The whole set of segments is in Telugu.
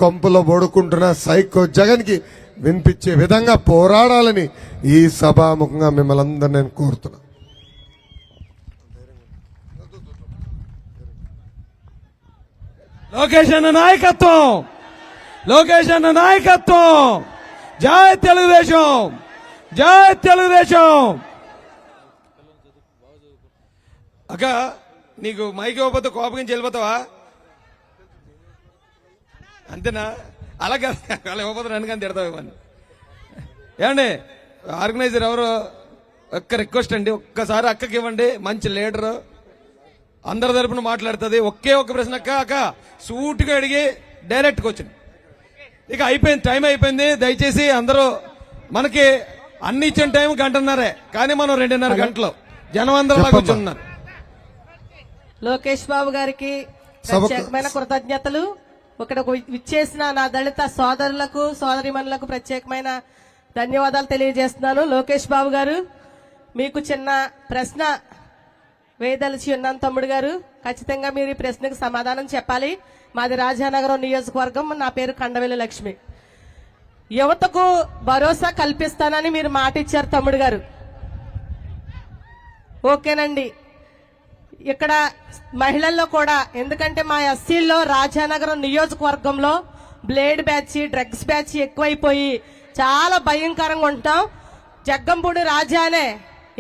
కొంపలో పడుకుంటున్న సైకో జగన్ కి వినిపించే విధంగా పోరాడాలని ఈ సభాముఖంగా మిమ్మల్ని అందరూ నేను కోరుతున్నా. లోకేష్ అన్న నాయకత్వం, లోకేష్ అన్న నాయకత్వం. జై తెలుగుదేశం, జై తెలుగుదేశం. అక్క నీకు మైక్ ఇవ్వకపోతే కోపగించి వెళ్ళిపోతావా? అంతేనా? అలాగే అలా ఇవ్వకపోతే నన్ను కానీ తిడతావు ఇవ్వని. ఏమండి ఆర్గనైజర్ ఎవరు? ఒక్క రిక్వెస్ట్ అండి, ఒక్కసారి అక్కకి ఇవ్వండి. మంచి లీడరు, అందరి తరపున మాట్లాడుతుంది. ఒకే ఒక్క ప్రశ్న అక్క. అక్క సూటిగా అడిగి డైరెక్ట్గా వచ్చింది. ఇక అయిపోయింది, టైం అయిపోయింది. దయచేసి అందరూ, మనకి అన్ని ఇచ్చిన టైం గంటన్నరే, కానీ మనం 2.5 గంటలు జనం అందరూ కూర్చున్నారు. లోకేష్ బాబు గారికి ప్రత్యేకమైన కృతజ్ఞతలు. ఇక్కడ విచ్చేసిన నా దళిత సోదరులకు సోదరిమణులకు ప్రత్యేకమైన ధన్యవాదాలు తెలియజేస్తున్నాను. లోకేష్ బాబు గారు, మీకు చిన్న ప్రశ్న వేయదలిచి ఉన్నాను తమ్ముడు గారు. ఖచ్చితంగా మీరు ఈ ప్రశ్నకు సమాధానం చెప్పాలి. మాది రాజానగరం నియోజకవర్గం, నా పేరు కండవెల్లి లక్ష్మి. యువతకు భరోసా కల్పిస్తానని మీరు మాట ఇచ్చారు తమ్ముడు గారు, ఓకేనండి. ఇక్కడ మహిళల్లో కూడా, ఎందుకంటే మా ఎస్సీల్లో రాజానగరం నియోజకవర్గంలో బ్లేడ్ బ్యాచ్, డ్రగ్స్ బ్యాచ్ ఎక్కువైపోయి చాలా భయంకరంగా ఉంటాం. జగ్గంపూడి రాజానే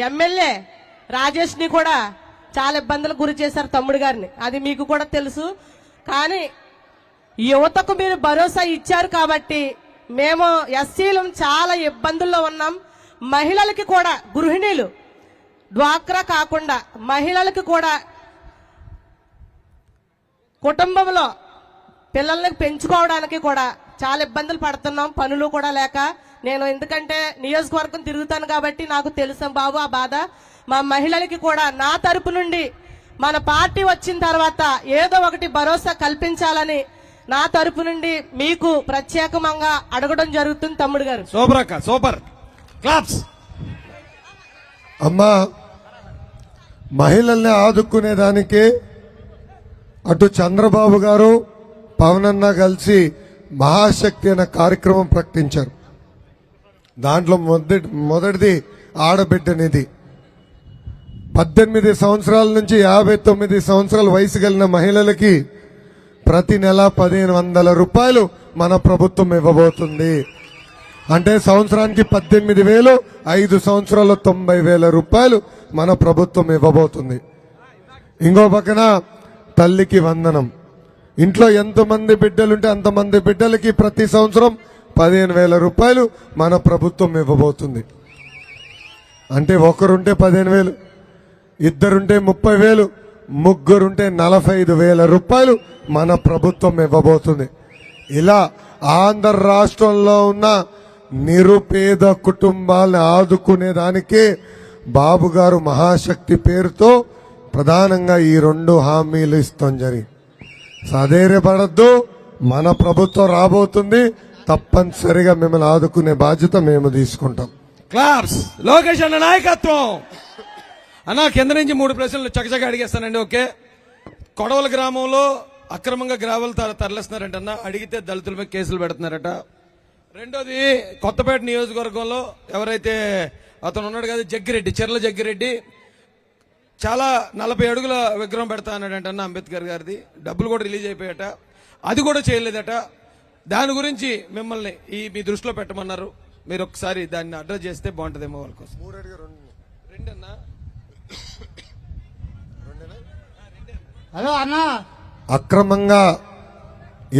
ఎమ్మెల్యే రాజేష్ ని కూడా చాలా ఇబ్బందులకు గురి చేశారు తమ్ముడు గారిని, అది మీకు కూడా తెలుసు. కానీ యువతకు మీరు భరోసా ఇచ్చారు కాబట్టి మేము ఎస్సీలు చాలా ఇబ్బందుల్లో ఉన్నాం. మహిళలకి కూడా, గృహిణీలు డ్వాక్రా కాకుండా మహిళలకు కూడా కుటుంబంలో పిల్లల్ని పెంచుకోవడానికి కూడా చాలా ఇబ్బందులు పడుతున్నాం, పనులు కూడా లేక. నేను ఎందుకంటే నియోజకవర్గం తిరుగుతాను కాబట్టి నాకు తెలుసు బాబు ఆ బాధ. మా మహిళలకి కూడా నా తరపు నుండి మన పార్టీ వచ్చిన తర్వాత ఏదో ఒకటి భరోసా కల్పించాలని నా తరపు నుండి మీకు ప్రత్యేకంగా అడగడం జరుగుతుంది తమ్ముడు గారు. సూపర్ అక్క, సూపర్, క్లాప్స్. అమ్మా, మహిళల్ని ఆదుకునేదానికి అటు చంద్రబాబు గారు పవన్ అన్న కలిసి మహాశక్తి అనే కార్యక్రమం ప్రకటించారు. దాంట్లో మొదటిది ఆడబిడ్డనిది. 18 సంవత్సరాల నుంచి 59 సంవత్సరాల వయసు కలిగిన మహిళలకి ప్రతి నెల 1500 రూపాయలు మన ప్రభుత్వం ఇవ్వబోతుంది. అంటే సంవత్సరానికి 18,000, 5 సంవత్సరాల్లో 90,000 రూపాయలు మన ప్రభుత్వం ఇవ్వబోతుంది. ఇంకో పక్కన తల్లికి వందనం. ఇంట్లో ఎంతమంది బిడ్డలుంటే అంతమంది బిడ్డలకి ప్రతి సంవత్సరం 15,000 రూపాయలు మన ప్రభుత్వం ఇవ్వబోతుంది. అంటే ఒకరుంటే 15,000, ఇద్దరుంటే 30,000, ముగ్గురుంటే 45,000 రూపాయలు మన ప్రభుత్వం ఇవ్వబోతుంది. ఇలా ఆంధ్ర రాష్ట్రంలో ఉన్న నిరుపేద కుటుంబాలను ఆదుకునేదానికే బాబు గారు మహాశక్తి పేరుతో ప్రధానంగా ఈ 2 హామీలు ఇస్తాం జరిగింది. సధైర్యపడద్దు, మన ప్రభుత్వం రాబోతుంది. తప్పనిసరిగా మిమ్మల్ని ఆదుకునే బాధ్యత మేము తీసుకుంటాం. క్లాప్స్. లోకేష్ అన్న నాయకత్వం. అన్న కింద నుంచి 3 ప్రశ్నలు చకచక అడిగేస్తానండి. ఓకే, కొడవల గ్రామంలో అక్రమంగా గ్రావెల్ తరలిస్తున్నారంట అన్న, అడిగితే దళితుల మీద కేసులు పెడుతున్నారట. రెండోది, కొత్తపేట నియోజకవర్గంలో ఎవరైతే అతను ఉన్నాడు కదా జగ్గిరెడ్డి, చెర్ల జగ్గిరెడ్డి, చాలా 40 అడుగుల విగ్రహం పెడతా అన్నాడంట అన్న అంబేద్కర్ గారిది. డబ్బులు కూడా రిలీజ్ అయిపోయాట, అది కూడా చేయలేదట. దాని గురించి మిమ్మల్ని మీ దృష్టిలో పెట్టమన్నారు. మీరు ఒకసారి దాన్ని అడ్రస్ చేస్తే బాగుంటుందేమో వాళ్ళ కోసం. హలో అన్న, అక్రమంగా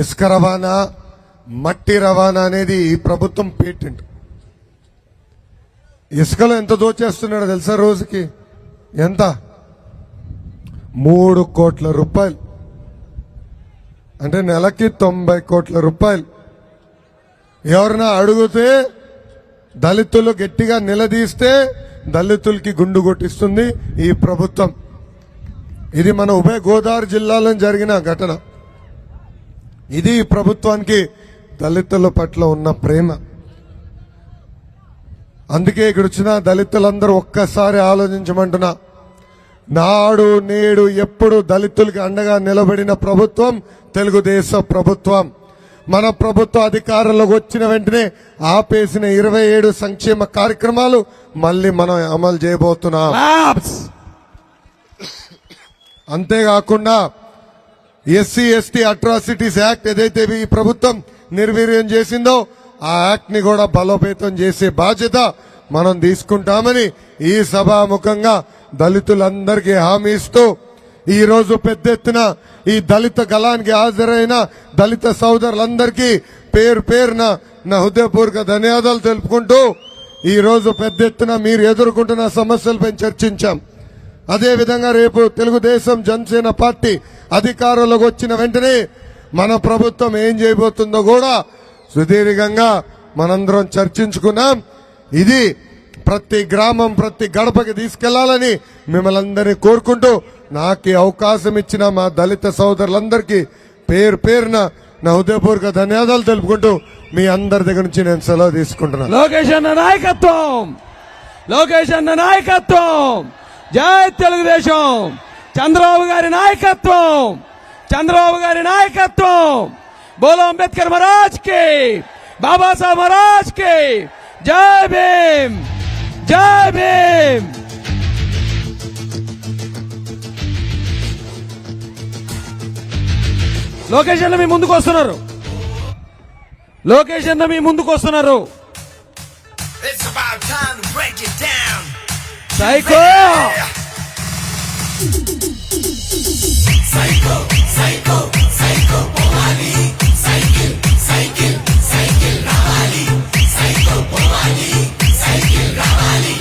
ఇసుక రవాణా, మట్టి రవాణా అనేది ఈ ప్రభుత్వం పేటెంట్. ఇసుకలో ఎంత దోచేస్తున్నాడో తెలుసా? రోజుకి ఎంత? 3 కోట్ల రూపాయలు. అంటే నెలకి 90 కోట్ల రూపాయలు. ఎవరన్నా అడిగితే దళితులు గట్టిగా నిలదీస్తే దళితులకి గుండు కొట్టిస్తుంది ఈ ప్రభుత్వం. ఇది మన ఉభయ గోదావరి జిల్లాలో జరిగిన ఘటన. ఇది ఈ ప్రభుత్వానికి దళితుల పట్ల ఉన్న ప్రేమ. అందుకే ఇక్కడ వచ్చిన దళితులందరూ ఒక్కసారి ఆలోచించమంటున్నా. నాడు నేడు ఎప్పుడు దళితులకి అండగా నిలబడిన ప్రభుత్వం తెలుగుదేశం ప్రభుత్వం. మన ప్రభుత్వ అధికారంలోకి వచ్చిన వెంటనే ఆపేసిన 27 సంక్షేమ కార్యక్రమాలు మళ్ళీ మనం అమలు చేయబోతున్నాం. క్లాప్స్. అంతేకాకుండా ఎస్సీ ఎస్టీ అట్రాసిటీస్ యాక్ట్ ఏదైతే ఈ ప్రభుత్వం నిర్వీర్యం చేసిందో ఆ యాక్ట్ ని కూడా బలోపేతం చేసే బాధ్యత మనం తీసుకుంటామని ఈ సభాముఖంగా దళితులందరికీ హామీ ఇస్తూ ఈ రోజు పెద్ద ఎత్తున ఈ దళిత గళానికి హాజరైన దళిత సోదరులందరికీ పేరు పేరున నా హృదయపూర్వక ధన్యవాదాలు తెలుపుకుంటూ ఈ రోజు పెద్ద ఎత్తున మీరు ఎదుర్కొంటున్న సమస్యలపై చర్చించాం. అదేవిధంగా రేపు తెలుగుదేశం జనసేన పార్టీ అధికారంలోకి వచ్చిన వెంటనే మన ప్రభుత్వం ఏం చేయబోతుందో కూడా సుదీర్ఘంగా మనందరం చర్చించుకున్నాం. ఇది ప్రతి గ్రామం ప్రతి గడపకి తీసుకెళ్లాలని మిమ్మల్ని అందరినీ కోరుకుంటూ నాకు ఈ అవకాశం ఇచ్చిన మా దళిత సోదరులందరికీ పేరు పేరున నా హృదయపూర్వక ధన్యవాదాలు తెలుపుకుంటూ మీ అందరి దగ్గర నుంచి నేను సెలవు తీసుకుంటున్నాను. లోకేష్ అన్న నాయకత్వం, లోకేష్ అన్న నాయకత్వం, జై తెలుగుదేశం, చంద్రబాబు గారి నాయకత్వం, చంద్రబాబు గారి నాయకత్వం, బోలో అంబేద్కర్ మహారాజ్ కి, బాబాసాహెబ్ మహారాజ్ కి, జై భీమ్, జై భీమ్. లోకేష్ అన్న మీ ముందుకు వస్తున్నారు, లోకేష్ అన్న మీ ముందుకు వస్తున్నారు. It's about time to break it down. Psycho Psycho, psycho, psycho, Powali. Cycle, cycle, cycle, Rawali. Psycho, Powali. Cycle, Rawali.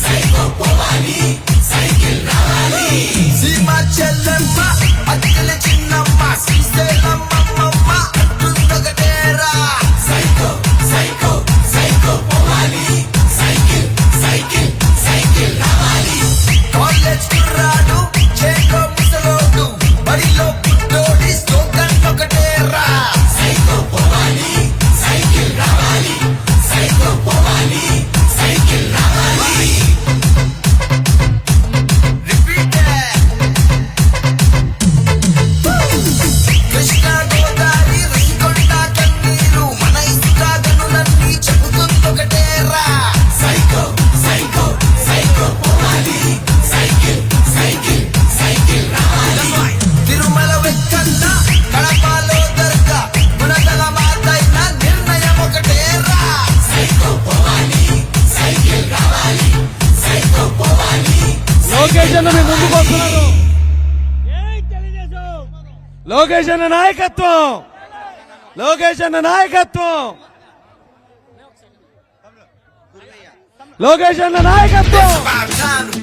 Psycho, Powali. Cycle, Rawali. Sima Chellamma, Akkala Chinnamma, Sriselamma Mamma, Attundagatera. Psycho, psycho, psycho, Powali. Cycle, cycle, cycle, Rawali. College kurradu, cheko musalodu, badiలో పుట్టోడి స్లోగన్ ఒకటేరా. Psycho, Powali. Cycle, Rawali. Psycho, Powali. Cycle, Rawali. Repeat it. Krishna Godavari రింకొండ కన్నీరు మన ఇసుక గనులన్నీ చెబుతుందొకటేరా. Psycho, psycho, psycho, Powali. Cycle, cycle, cycle, Rawali. Tirumala Venkanna కడపలో దర్గా గుణదల మాతైన నిర్ణయం ఒకటేరా. Psycho, Powali. Cycle, Rawali. Psycho, Powali. Lokesh అన్న మీ ముందుకు వస్తున్నారు. లోకేష్ అన్న నాయకత్వం, లోకేష్ అన్న నాయకత్వం, లోకేష్ అన్న నాయకత్వం. About time to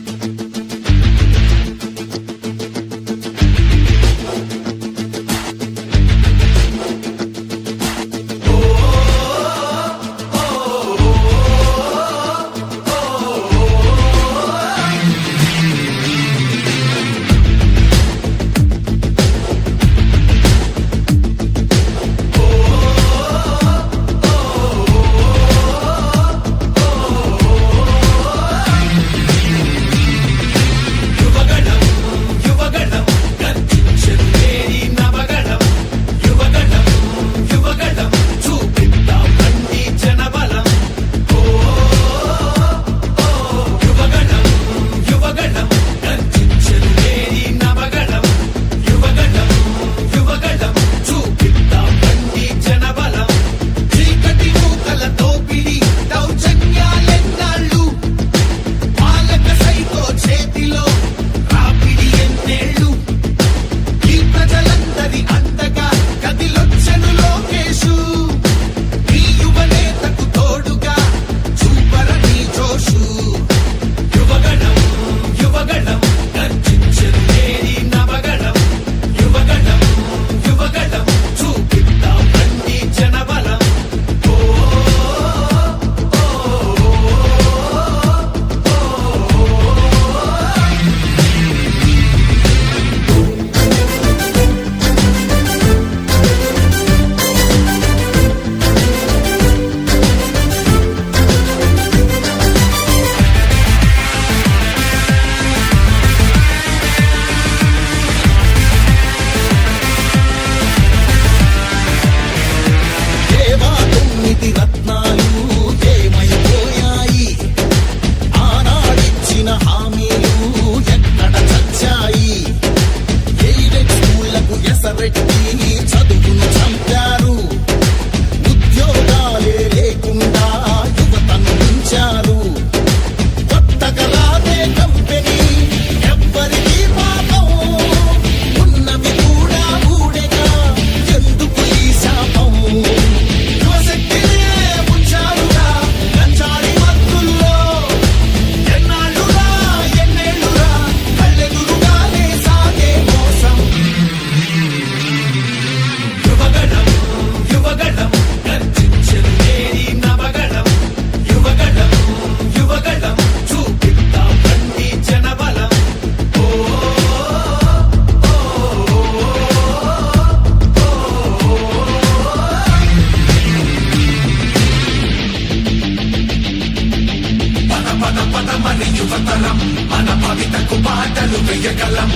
బాటలు వెయ్యగలం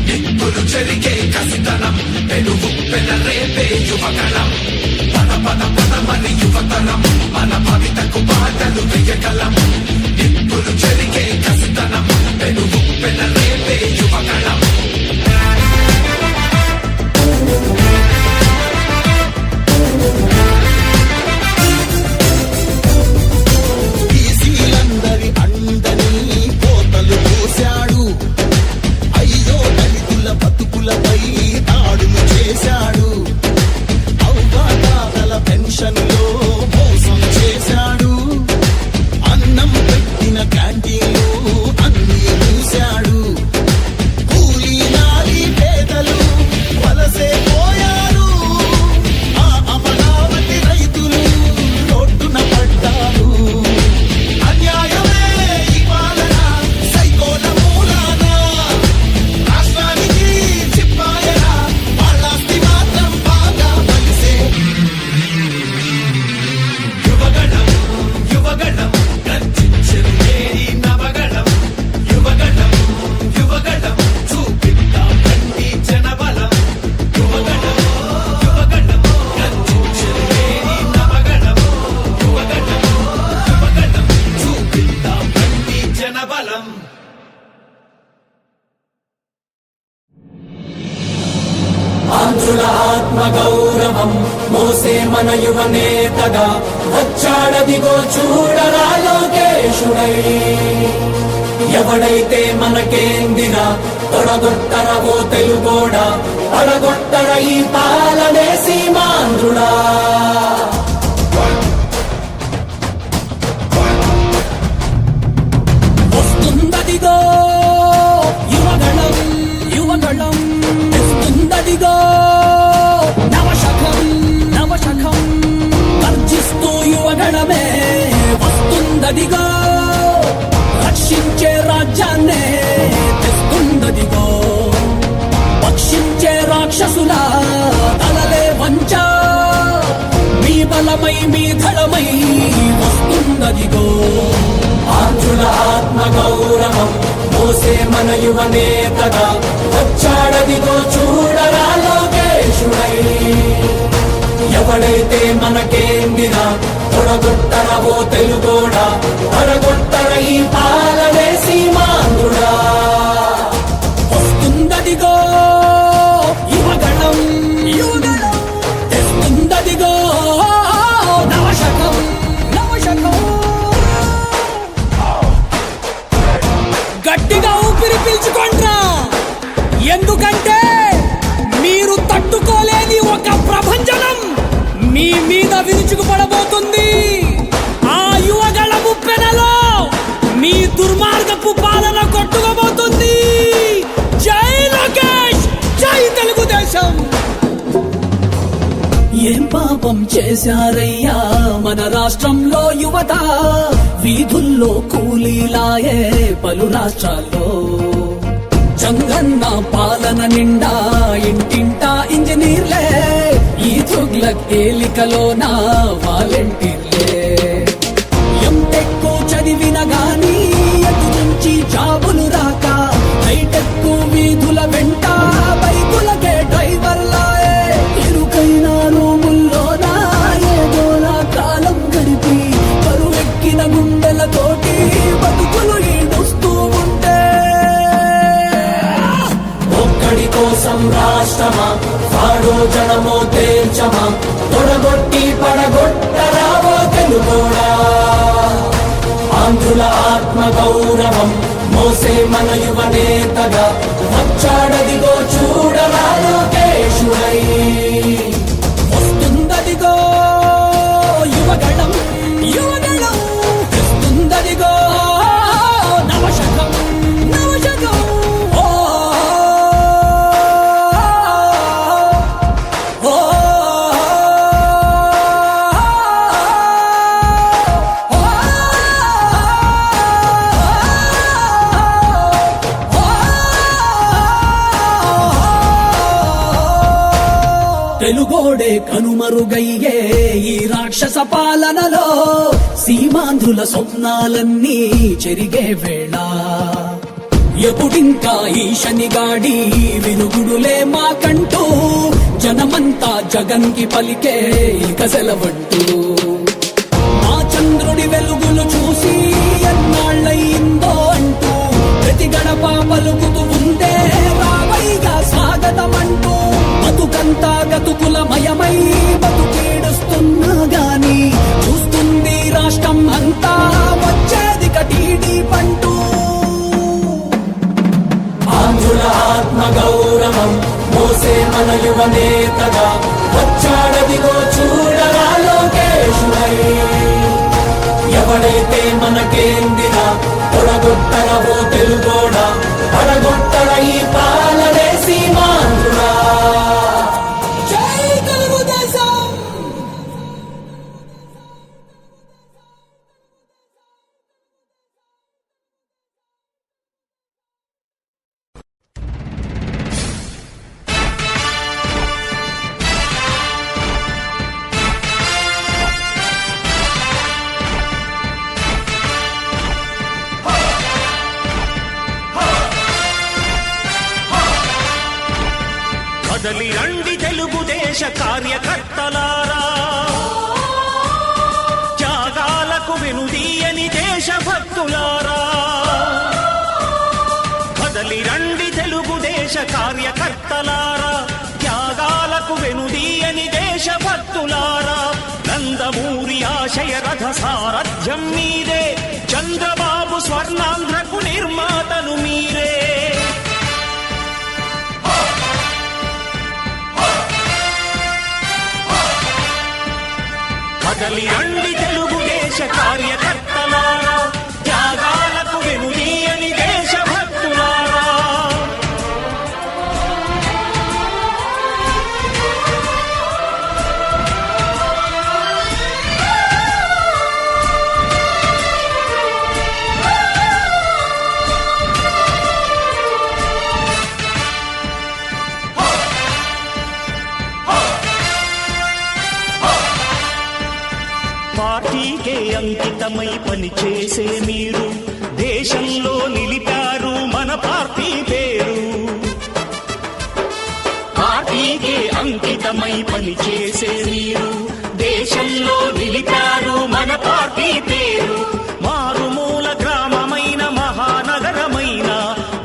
నిప్పులు చెరిగే కసితనం పెనుగు పెన రేపే యువగలం పద పద పదమని యువతరం మన భవితకు బాటలు వెయ్యగలం నిప్పులు చెరిగే కసితనం పెనుగు పెన రేపే యువగలం బీసీలందరి అండని కోతలు పోశాడు అయ్యో దళితుల బతుకులపై దాడులు చేశాడు అవ్వాతాతల పెన్షన్లో మోసం చేశాడు అన్నం పెట్టిన క్యాంటీన్లో అన్ని మూశాడు కూలీ నాలి పేదలు వలసే పోయారు ఆ అమరావతి రైతులు రోడ్డున పడ్డారు అన్యాయమే ఈ పాలన సైకోల మూలాన రాష్ట్రానికి చిప్పాయన వాళ్ళాస్తి మాత్రం బాగా కలిసే యువగణం యువగణం గర్జించెను నేరి నవగణం యువగణం యువగణం చూపిద్దాం రండి జనబలం యువగణం యువగణం గర్జించెను నేరి నవగణం యువగణం యువగణం చూపిద్దాం రండి జనబలం ఆంధ్రుల ఆత్మ గౌరవం మోసే మన యువ నేతగా వచ్చాడదిగో చూడరా లోకేశుడై ఎవడైతే మనకేందిరా తొడగొట్టర ఓ తెలుగోడా పడగొట్టర ఈ పాలనే సీమాంధ్రుడా వస్తుందదిగో యువగణం యువగణం వస్తుందదిగో నవశకం నవశకం గర్జిస్తూ యువగణమే వస్తుందదిగో రక్షించే రాజ్యాన్నే తెస్తుందదిగో పక్షించే రాక్షసుల తలలే వంచ మీ బలమై మీ ధళమై వస్తుందదిగో ఆంధ్రుల ఆత్మ గౌరవం మోసే మన యువ నేతగా వచ్చాడదిగో చూడరా లోకేశుడై ఎవడైతే మనకేందిరా తొడగొట్టర ఓ తెలుగోడా పడగొట్టర ఈ పాలనే సీమాంధ్రుడా వస్తుందదిగో యువగణం యువగణం తెస్తుందదిగో నవశకం నవశకం గట్టిగా ఊపిరి పీల్చుకోండ్రా ఎందుకంటే మీరు తట్టుకోలేని ఒక ప్రభంజనం మీ మీద విరుచుకుపడబోతుంది ఆ యువగళము పెనలో మీ దుర్మార్గపు పాలన కొట్టుకోబోతుంది జై లోకేష్ జై తెలుగుదేశం ఏం పాపం చేశారయ్యా మన రాష్ట్రంలో యువత వీధుల్లో కూలీలాయే పలు రాష్ట్రాల్లో చంగన్న పాలన నిండా ఇంటింటా ఇంజనీర్లే ఈ తుగ్లక్ ఏలికలోనా వాలంటీర్లే ఎంటెక్కు చదివిన గాని ఎటు నుంచి జాబులు రాక హైటెక్కు వీధుల వెంట బైకులకే డ్రైవర్లాయే ఇరుకైన రూముల్లోనా ఏదోలా కాలం గడిపి కరువెక్కిన గుండెలతోటి బతుకులు ఈడుస్తూ ఉంటే ఒక్కడి కోసం రాష్ట్రమా వాడో జనమో తేల్చమా తొడగొట్టి పడగొట్టరావో తెలుగోడా ఆంధ్రుల ఆత్మ గౌరవం మోసే మన యువ నేతగా వచ్చాడదిగో చూడరా లోకేశుడై వస్తుందదిగో యువగణం యువగణం తెస్తుందదిగో నవశకం నవశకం ఓ ఓ తెలుగోడే కనుమరుగయ్యే ఈ రాక్షస పాలనలో సీమాంధ్రుల స్వప్నాలన్నీ చెరిగే వేళ ఎప్పుడింకా ఈ శనిగాడి విరుగుడులే మాకంటూ జనమంతా జగన్ కి పలికే ఇక సెలవంటూ మా చంద్రుడి వెలుగులు చూసి ఎన్నాళ్ళయిందో అంటూ ప్రతి గడప పలుకుతూ ఉందే రావైగా స్వాగతమంటూ బతుకంతా గతుకులమయమై బతుకేడుస్తున్నా గాని చూస్తుంది రాష్ట్రం అంతా వచ్చేది కటీడీ పంటూ ఆంధ్రుల ఆత్మ గౌరవం మోసే మన యువ నేతగా వచ్చాడదిగో చూడరా లోకేశుడై ఎవడైతే మనకేందిరా పొడగొట్టరవో తెలుగోడా పడగొట్టర ఈ పాలనే సీమాంధ్రుడా జై తెలుగుదేశం కదలి రండి తెలుగుదేశ కార్యకర్తలారా త్యాగాలకు వెనుదీయని దేశభక్తులారా కదలి రండి తెలుగుదేశ కార్యకర్తలారా త్యాగాలకు వెనుదీయని దేశభక్తులారా నందమూరి ఆశయ రథ సారథ్యం మీదే చంద్రబాబు స్వర్ణాంధ్రకు నిర్మాతలు మీరే కదలి రండి తెలుగుదేశ కార్యకర్తలారా త్యాగాలకు వెనుదీయని దేశభక్తులారా పార్టీకే అంకితమై పనిచేసే మీరు దేశంలో నిలిపారు మన పార్టీ పేరు పార్టీకే అంకితమై పనిచేసే మీరు దేశంలో నిలిపారు మన పార్టీ పేరు మారుమూల గ్రామమైన మహానగరమైన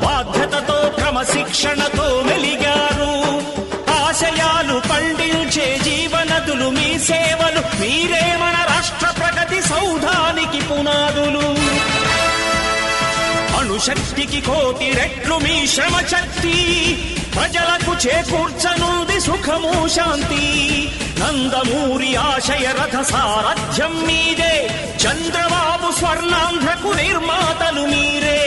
బాధ్యతతో క్రమశిక్షణతో మెలిగారు ఆశయాలు పండించే జీవనదులు మీ సేవలు మీరే మన రాష్ట్ర ప్రగతి సౌధానికి పునాదులు అణుశక్తికి కోటి రెట్లు మీ శ్రమ శక్తి ప్రజలకు చేకూర్చనుంది సుఖము శాంతి నందమూరి ఆశయ రథ సారథ్యం మీదే చంద్రబాబు స్వర్ణాంధ్రకు నిర్మాతలు మీరే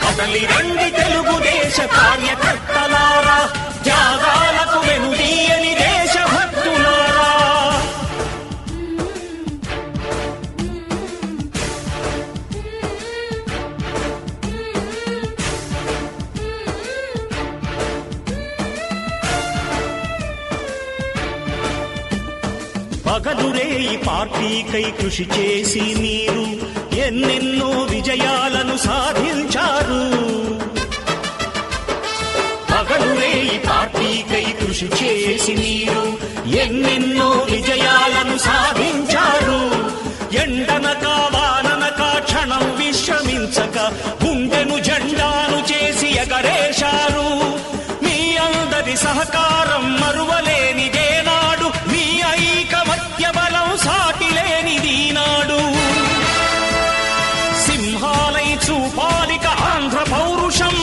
కదలి రండి తెలుగుదేశ కార్యకర్తలారా త్యాగాలకు వెనుదీయని దేశభక్తులారా పగలురే ఈ పార్టీకై కృషి చేసి మీరు ఎన్నెన్నో విజయాలను సాధించారు పగలురే ఈ పార్టీకై కృషి చేసి మీరు ఎన్నెన్నో విజయాలను సాధించారు ఎండనక వాననక క్షణం విశ్రమించక గుండెను జెండాను చేసి ఎగరేశారు మీ అందరి సహకారం మరువలేనిదే నాడు మీ ఐకమత్య బలం సాటిలేనిది నాడు సింహాలై చూపాలిక ఆంధ్ర పౌరుషం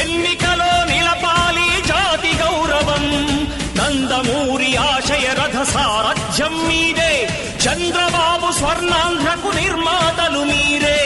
ఎన్నికలో నిలపాలి జాతి గౌరవం నందమూరి ఆశయ రథ సారథ్యం మీదే చంద్రబాబు స్వర్ణాంధ్రకు నిర్మాతలు మీరే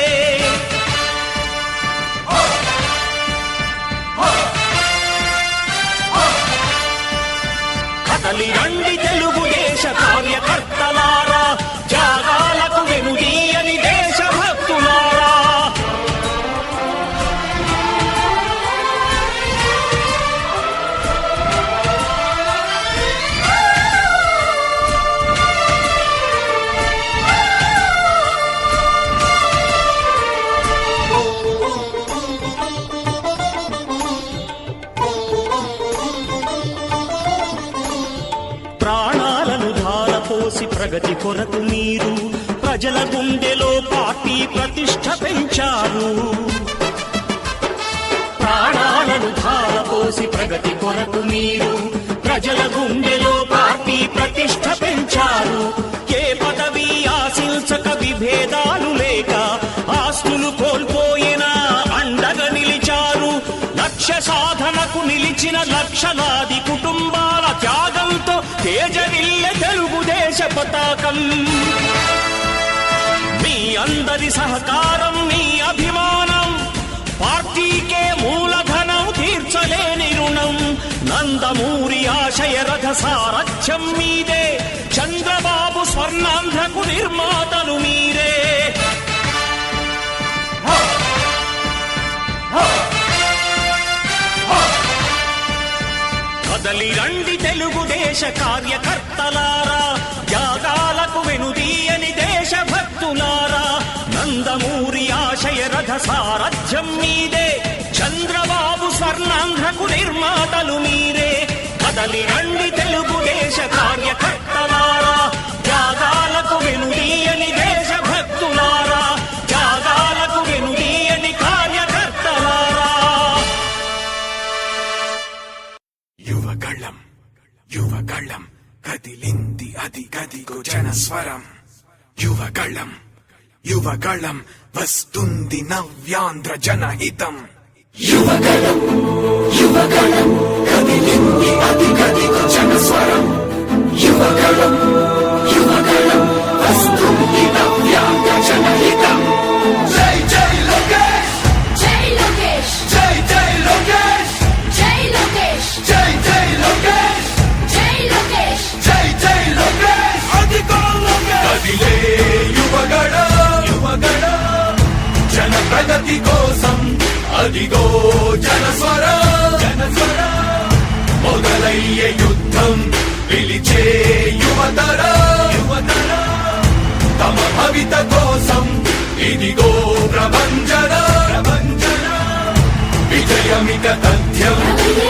ప్రగతి కొరకు మీరు ప్రజల గుండెలో పార్టీ ప్రతిష్ట పెంచారు. ప్రాణాలను ధారపోసి ప్రగతి కొరకు మీరు ప్రజల గుండెలో పార్టీ ప్రతిష్ట పెంచారు. ఏ పదవి ఆశించక విభేదాలు లేక ఆస్తులు కోల్పోయినా అండగా నిలిచారు. లక్ష్య సాధనకు నిలిచిన లక్షలాది కుటుంబాల త్యాగంతో తేజరిల్లె తెలుగుదేశ పతాకం. మీ అందరి సహకారం, మీ అభిమానం పార్టీకే మూలధనం, తీర్చలేని రుణం. నందమూరి ఆశయ రథ సారథ్యం మీదే, చంద్రబాబు స్వర్ణాంధ్రకు నిర్మాతలు మీరే. కదలి రండి తెలుగుదేశ కార్యకర్తలారా, త్యాగాలకు వెనుదీయని దేశభక్తులారా. నందమూరి ఆశయ రథ సారథ్యం మీదే, చంద్రబాబు స్వర్ణాంధ్రకు నిర్మాతలు మీరే. కదలి రండి తెలుగుదేశ కార్యకర్తలారా, త్యాగాలకు వెనుదీయని దేశభక్తులారా, త్యాగాలకు వెనుదీయని కార్యకర్తలారా. యువగళం యువగళం కదిలింది అది గదిగో జనస్వరం. యువగళం యువగళం వస్తుంది నవ్యాంధ్ర జనహితం. యువగళం యువగళం కదిలింది అది గదిగో జనస్వరం. యువగళం యువగళం వస్తుంది నవ్యాంధ్ర జనహితం. జై జై లోకేష్, జై లోకేష్, జై జై లోకేష్, జై లోకేష్, జై జై లోకేష్, జై లోకేష్. జై జై లోకేష్. అదిగో లోకేష్ కదిలే యువగళం యువగళం జన ప్రగతి కోసం. అదిగో జనస్వరం జనస్వరం మొదలయ్యే యుద్ధం, పిలిచే యువతరం యువతరం తమ భవిత కోసం. ఇదిగో ప్రభంజన ప్రభంజన విజయమిక తథ్యం.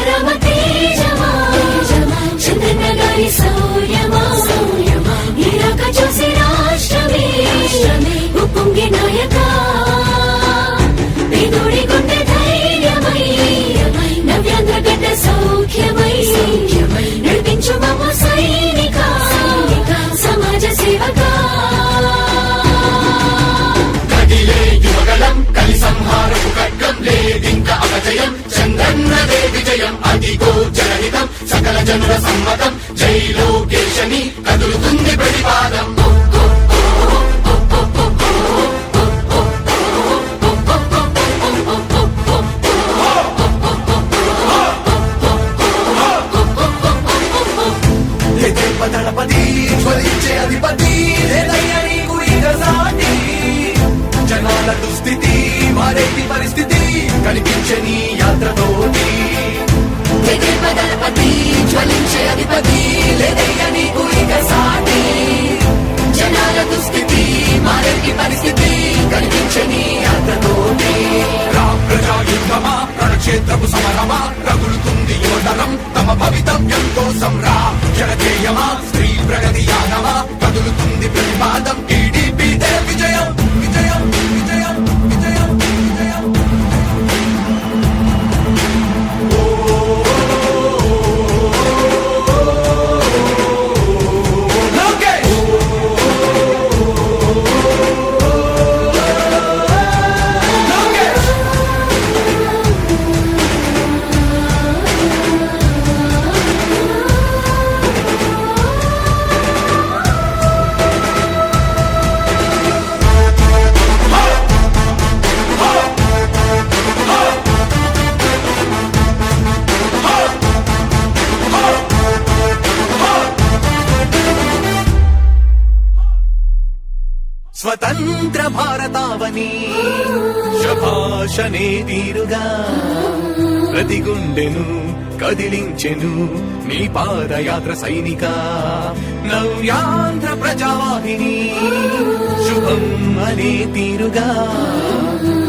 రమ తేజమా, చంద్రన్న గారి సౌర్యమా, నీరాక చూసి రాష్ట్రమే ఉప్పొంగే నాయక. పేదోడి గుండె ధైర్యమై, నవ్యాంధ్ర గడ్డ సౌఖ్యమై, నడిపించు మమ్మ సైనిక, సమాజ సేవక. కదిలే యువగళం కలి సంహారపు ఖడ్గం, లేదింక అపజయం, చంద్రన్నదే విజయం. అదిగో జనహితం సకల జనుల సమ్మతం. జై లోకేశని కదులుతుంది ప్రతిపాదం. దళపతి జ్వలించే అధిపతి, లేదయ్య నీకు ఇక సాటి. జనాల దుస్థితి మారేటి పరిస్థితి కనిపించే నీ యాత్రతోటి. దళపతి జ్వలించే అధిపతి, లేదయ్య నీకు ఇక సాటి. జనాల దుస్థితి మారేటి పరిస్థితి కనిపించే నీ యాత్రతోటి. ప్రజా యుద్ధమా రణక్షేత్రపు సమరమా, రగులుతుంది యువతరం తమ భవితవ్యం కోసం. రా జనజేయమా స్త్రీ ప్రగతి యానమా, కదులుతుంది ప్రతిపాదం. టీడీపీ విజయం విజయం విజయం విజయం విజయం. లోకేష్ లోకేష్ స్వతంత్ర భారతావని శభాషనే తీరుగా ప్రతి గుండెను కదిలించెను నీ పాదయాత్ర సైనిక. నవ్యాంధ్ర ప్రజావాహిని శుభం అనే తీరుగా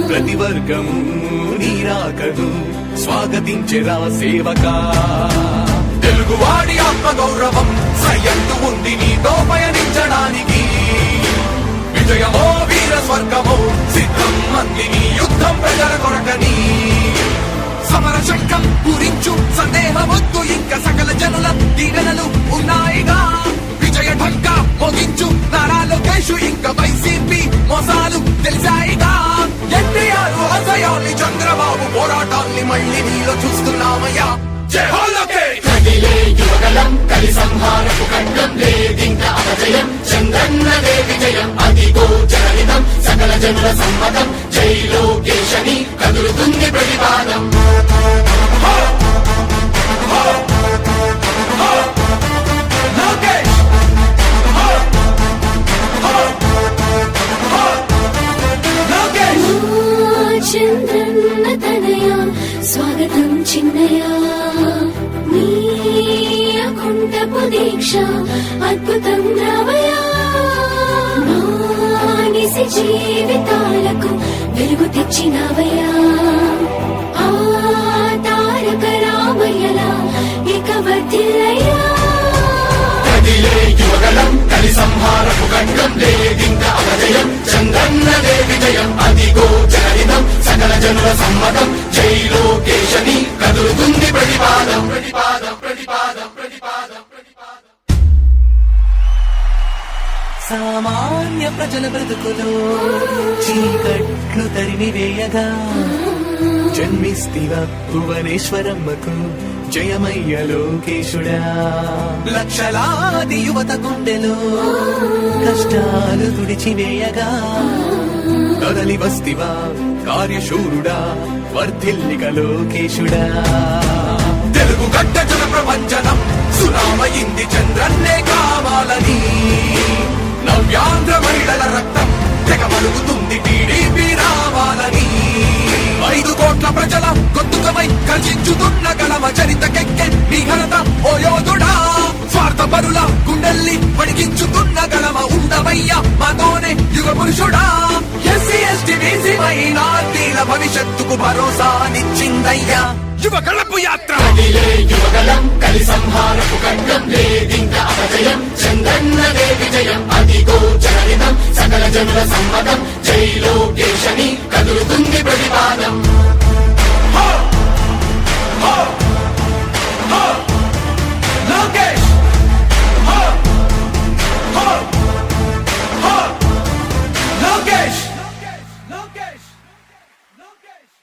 ప్రతి వర్గము నీరాకను స్వాగతించెరా సేవకా. తెలుగువాడి ఆత్మ గౌరవం సయ్యంటూ ఉంది నీతో పయనించడానికి. విజయమో వీర స్వర్గమో సిద్ధం మందిని యుద్ధం ప్రజల కొరకని. సమర శంఖం పూరించు సందేహమొద్దు ఇంకా సకల జనుల దీవెనలు ఉన్నాయిగా. విజయ ఢంకా మోగించు నారా లోకేషు ఇంకా వైసీపీ మోసాలు తెలిసాయిగా. ఎన్టీఆర్ ఆశయాల్ని చంద్రబాబు పోరాటాల్ని మళ్ళీ నీలో చూస్తున్నామయ్యా. జై హో లోకేష్. కదిలే యువగలం కలి సంహారపు ఖడ్గం లేదింక అపజయం చంద్రన్నదే విజయం అదిగో జనహితం సకల జనుల సమ్మతం జై లోకేశని కదులుతుంది ప్రతిపాదం. లోకేష్ లోకేష్ చంద్రన్న తనయ స్వాగతం చిన్నయ నీ అకుంఠపు దీక్ష అద్భుతం రావయ మానిసి జీవితాలకు వెలుగు తెచ్చినవయ్యా. ఆ తారక రామయ్యలా ఇక వర్ధిల్లయ్యా. కదిలే యువగలం కలి సంహారపు ఖడ్గం లేదింక అపజయం చంద్రన్నదే విజయం అదిగో జనహితం సకల జనుల సమ్మతం జై లోకేశని కదులుతుంది ప్రతిపాదం ప్రతిపాదం ప్రతిపాదం ప్రతిపాదం ప్రతిపాదం. సామాన్య ప్రజల బ్రతుకులో చీకట్లు తరిమివేయగా జన్మిస్తివ భువనేశ్వరమ్మకు జయమయ్య లోకేశుడా. లక్షలాది యువత గుండెలో కష్టాలు తుడిచివేయగా కదలి వస్తివా కార్యశూరుడా వర్ధిల్లిక లోకేశుడా. తెలుగు గడ్డ జన ప్రపంచనం సునామయింది చంద్రన్నే కావాలని. నవ్యాంధ్ర మహిళల రక్తం తెగమలుగుతుంది టీడీపీ రావాలని. 5 కోట్ల ప్రజల గొంతుకమై గర్జించుతున్న గలమ చరితకెక్కె నీ ఘనత ఓ యోధుడా. స్వార్థ పరుల గుండెల్ని వణికించుతున్న గలమ ఉండవయ్య మాతోనే యుగ పురుషుడా. ఎస్సీ ఎస్టీ బీసీ మైనార్టీల భవిష్యత్తుకు భరోసానిచ్చిందయ్యా యువ గళపు యాత్ర. కదిలే యువగలం కలి సంహారపు ఖడ్గం లేదింక అపజయం చంద్రన్నదే విజయం అదిగో జనహితం సకల జనుల సమ్మతం జై లోకేశని కదులుతుంది ప్రతిపాదం. లోకేష్ లోకేష్ లోకేష్ లోకేష్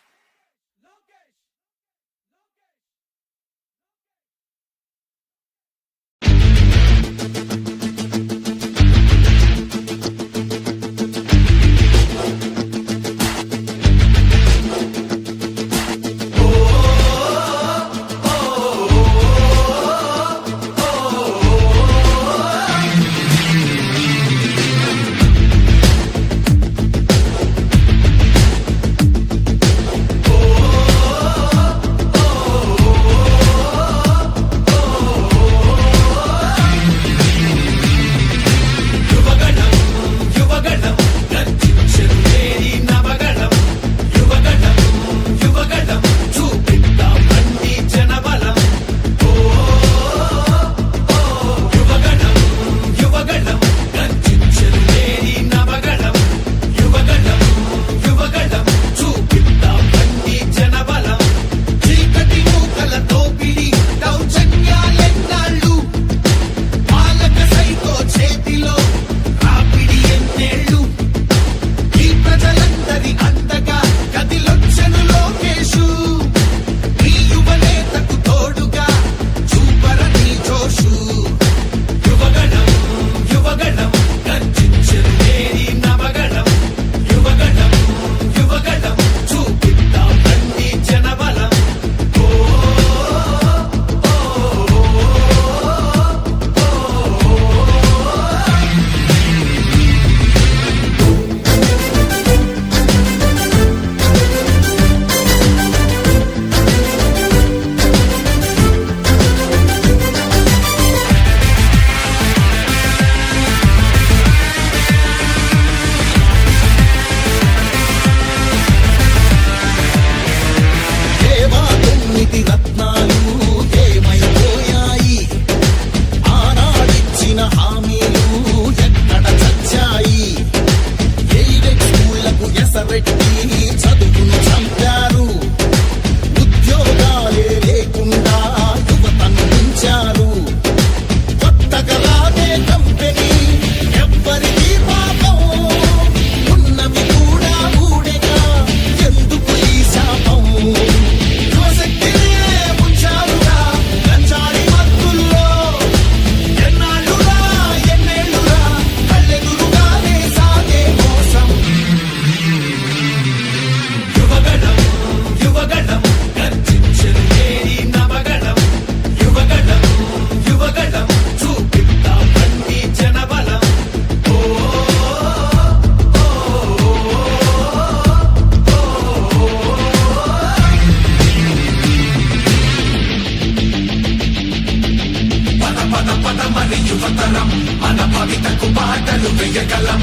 బాటలు వెయ్యగలం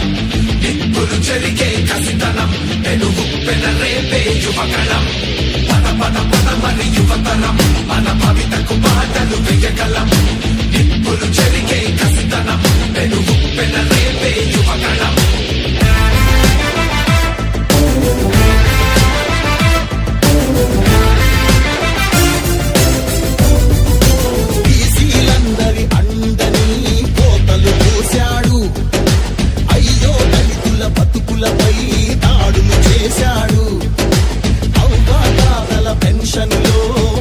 నిప్పులు చెరిగే కసితనం పెనుగు పెనరేపే యువకళం పద పద పద మరి యువతరం మన భవితకు బాటలు వెయ్యగలం నిప్పులు చెరిగే కసితనం పెనుగు పెనరేపే యువకళం బీసీలందరి అండని కోతలు పోశాడు అయ్యో దళితుల బతుకులపై దాడులు చేశాడు అవ్వాతాతల పెన్షన్లో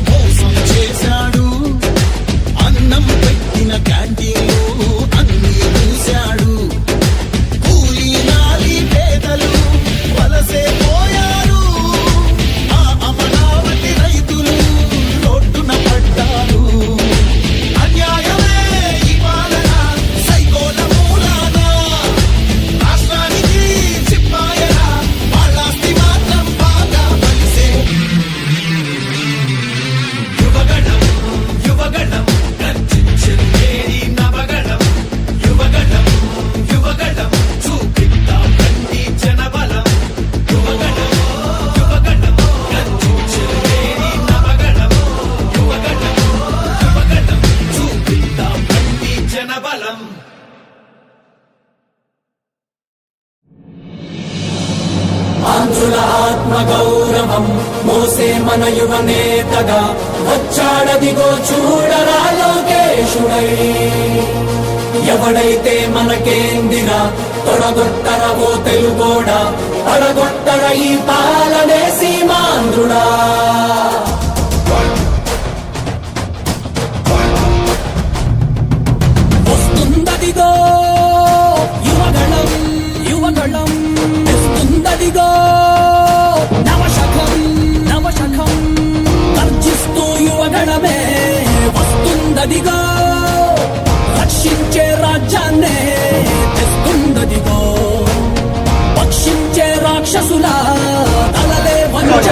మోసం చేశాడు అన్నం పెట్టిన క్యాంటీన్లో అన్ని చూశాడు కూలీ నాలి పేదలు వలసే పోయారు ఆ అమరావతి రైతులు రోడ్డున పడ్డారు అన్యాయమే ఈ పాలన సైకోల మూలాన రాష్ట్రానికి చిప్పాయన వాళ్ళాస్తి మాత్రం బాగా కలిసే యువగణం యువగణం గర్జించేది నవగణం యువగణం యువగణం చూపిద్దాం రండి జనబలం యువగణం యువగణం గర్జించేది నవగణం యువగణం యువగణం చూపిద్దాం రండి జనబలం ఆంధ్రుల ఆత్మ గౌరవం మోసే మన యువ నేతగా వచ్చాడదిగో చూడరా లోకేశుడై ఎవడైతే మనకేందిరా తొడగొట్టర ఓ తెలుగోడా పడగొట్టర ఈ పాలనే సీమాంధ్రుడా వస్తుందదిగో యువగళం యువగళం తెస్తుందదిగో నవశకం నవశకం గర్జిస్తూ యువగణమే వస్తుందదిగో రక్షించే రాజ్యాన్నే తెస్తుందదిగో పక్షించే రాక్షసుల తలలే వంచ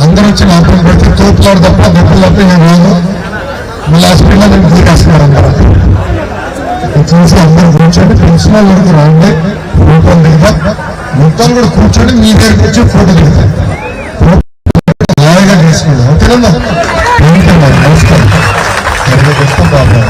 అందరూ వచ్చి లోపలికి పెడితే తోపులాడు తప్ప నొప్పులు తప్ప నేను రాను. మళ్ళీ హాస్పిటల్లో నేను తీరేస్తున్నారు అందరూ. చూసి అందరూ కూర్చోండి, ప్రిన్సిపల్ వరకు రాండి, ఫోటోలు దిగుతాం. మొత్తం కూడా కూర్చొని మీ దగ్గరికి వచ్చి ఫోటో దిగుతాం. హాయిగా చేసుకోండి. ఓకేనమ్మా? నమస్కారం. చెప్తాం బాబా.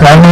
కానీ